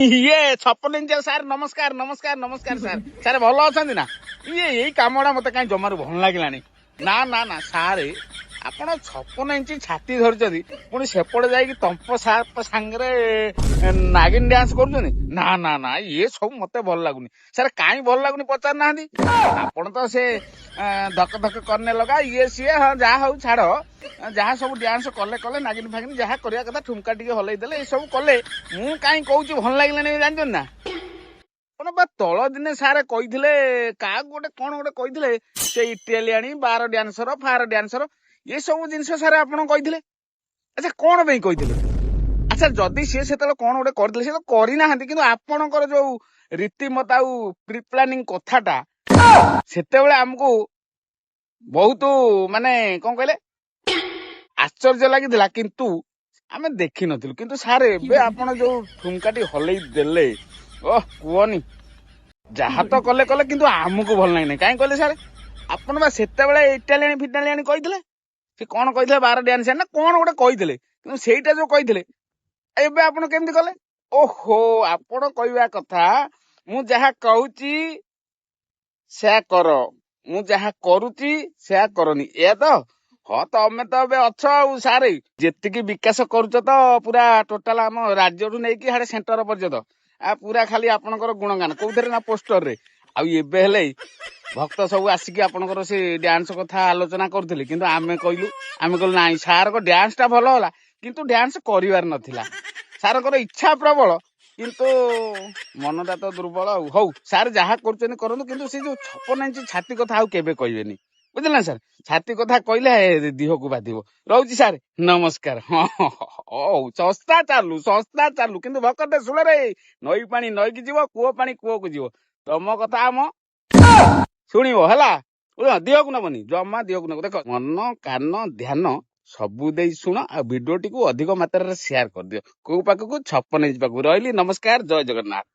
ଇଏ ଛପନ inch sir ନମସ୍କାର ନମସ୍କାର ନମସ୍କାର ସାର୍ ସାର୍ ଭଲ ଅଛନ୍ତି ନା? ଇଏ ଏଇ କାମଟା ମତେ କାହିଁ ଜମାରୁ ଭଲ ଲାଗିଲାନି। ନା ନା ନା ସାର୍ ଆପଣ 56 ଇଞ୍ଚ ଛାତି ଧରିଛନ୍ତି ପୁଣି ସେପଟେ ଯାଇକି ତମ୍ପ ସାପ ସାଙ୍ଗରେ ନାଗିନ ଡ୍ୟାନ୍ସ କରୁଛନ୍ତି। ନା ନା ନା ଇଏ ସବୁ ମତେ ଭଲ ଲାଗୁନି। ସାର୍ କାହିଁ ଭଲ ଲାଗୁନି ପଚାରୁନାହାନ୍ତି? ଆପଣ ତ ସେ ଧକ ଧକ କର୍ଣ୍ଣେ ଲଗା ଇଏ ସିଏ ହଁ ଯାହା ହଉ ଛାଡ। ଯାହା ସବୁ ଡ୍ୟାନ୍ସ କଲେ କଲେ ନାଗିନ ଫାଗିନ ଯାହା କରିବା କଥା ଠୁମକା ଟିକେ ହଲେଇ ଦେଲେ ଏ ସବୁ କଲେ। ମୁଁ କାହିଁ କହୁଛି ଭଲ ଲାଗିଲାନି ଜାଣିଛନ୍ତି ନା? ଆପଣ ବା ତଳ ଦିନେ ସାର୍ କହିଥିଲେ କାହାକୁ ଗୋଟେ କଣ ଗୋଟେ କହିଥିଲେ ସେ ଇଟାଲିଆଣି ବାର ଡ୍ୟାନ୍ସର ଫାର ଡ୍ୟାନ୍ସର ଏ ସବୁ ଜିନିଷ ସାର୍ ଆପଣ କହିଥିଲେ। ଆଚ୍ଛା କଣ ପାଇଁ କହିଥିଲେ? ଆଚ୍ଛା ଯଦି ସିଏ ସେତେବେଳେ କଣ ଗୋଟେ କରିଥିଲେ ସେ ତ କରିନାହାନ୍ତି କିନ୍ତୁ ଆପଣଙ୍କର ଯୋଉ ରୀତିମତ ଆଉ ପ୍ରି ପ୍ଲାନିଂ କଥାଟା ସେତେବେଳେ ଆମକୁ ବହୁତ ମାନେ କଣ କହିଲେ ଆଶ୍ଚର୍ଯ୍ୟ ଲାଗିଥିଲା କିନ୍ତୁ ଆମେ ଦେଖିନଥିଲୁ। କିନ୍ତୁ ସାର୍ ଏବେ ଆପଣ ଯୋଉ ଠୁମକାଟି ହଲେଇ ଦେଲେ ଓହ କୁହନି ଯାହା ତ କଲେ କଲେ କିନ୍ତୁ ଆମକୁ ଭଲ ଲାଗିନାହିଁ। କାହିଁ କହିଲେ ସାର୍ ଆପଣ ବା ସେତେବେଳେ ଇଟାଲିଆଣି ଫିଟାଲିଆଣି କହିଥିଲେ। ସେ କଣ କହିଥିଲେ ବାର ଡ୍ୟାନ୍ସ ନା କଣ ଗୋଟେ କହିଥିଲେ କିନ୍ତୁ ସେଇଟା ଯୋଉ କହିଥିଲେ ଏବେ ଆପଣ କେମିତି କଲେ? ଓହୋ ଆପଣ କହିବା କଥା ମୁଁ ଯାହା କହୁଛି ସେୟା କର, ମୁଁ ଯାହା କରୁଛି ସେୟା କରନି ଏୟା ତ? ହଁ ତମେ ତ ଏବେ ଅଛ ଆଉ ସାର୍ ଯେତିକି ବିକାଶ କରୁଛ ତ ପୁରା ଟୋଟାଲ ଆମ ରାଜ୍ୟରୁ ନେଇକି ହାଡେ ସେଣ୍ଟର ପର୍ଯ୍ୟନ୍ତ ପୁରା ଖାଲି ଆପଣଙ୍କର ଗୁଣଗାନ କୋଉଥିରେ ନା ପୋଷ୍ଟରରେ। ଆଉ ଏବେ ହେଲେ ଭକ୍ତ ସବୁ ଆସିକି ଆପଣଙ୍କର ସେ ଡ୍ୟାନ୍ସ କଥା ଆଲୋଚନା କରୁଥିଲେ କିନ୍ତୁ ଆମେ କହିଲୁ ନାଇଁ ସାରଙ୍କ ଡ୍ୟାନ୍ସ ଟା ଭଲ ହେଲା କିନ୍ତୁ ଡ୍ୟାନ୍ସ କରିବାର ନଥିଲା। ସାରଙ୍କର ଇଚ୍ଛା ପ୍ରବଳ କିନ୍ତୁ ମନଟା ତ ଦୁର୍ବଳ। ଆଉ ହଉ ସାର୍ ଯାହା କରୁଛନ୍ତି କରନ୍ତୁ କିନ୍ତୁ ସେ ଯୋଉ 56 ଇଞ୍ଚ ଛାତି କଥା ଆଉ କେବେ କହିବେନି ବୁଝିଲେ ନା ସାର୍? ଛାତି କଥା କହିଲେ ଦିହକୁ ବାଧିବ। ରହୁଛି ସାର୍ ନମସ୍କାର। ହଁ ହଉ ଶସ୍ତା ଚାଲୁ କିନ୍ତୁ ଭକତେ ଶୁଣରେ ନଈ ପାଣି ନଈକି ଯିବ କୂଅ ପାଣି କୂଅକୁ ଯିବ। ତମ କଥା ଆମ ଶୁଣିବ ହେଲା। ଦିହକୁ ନବନି ଜମା ଦିହକୁ ନବ। ଦେଖ ମନ କାନ ଧ୍ୟାନ ସବୁ ଦେଇ ଶୁଣ ଆଉ ଭିଡିଓଟିକୁ ଅଧିକ ମାତ୍ରାରେ ସେୟାର କରିଦିଅ। କୋଉ ପାଖକୁ 56 ଇଞ୍ଚ ପାଖକୁ। ରହିଲି ନମସ୍କାର ଜୟ ଜଗନ୍ନାଥ।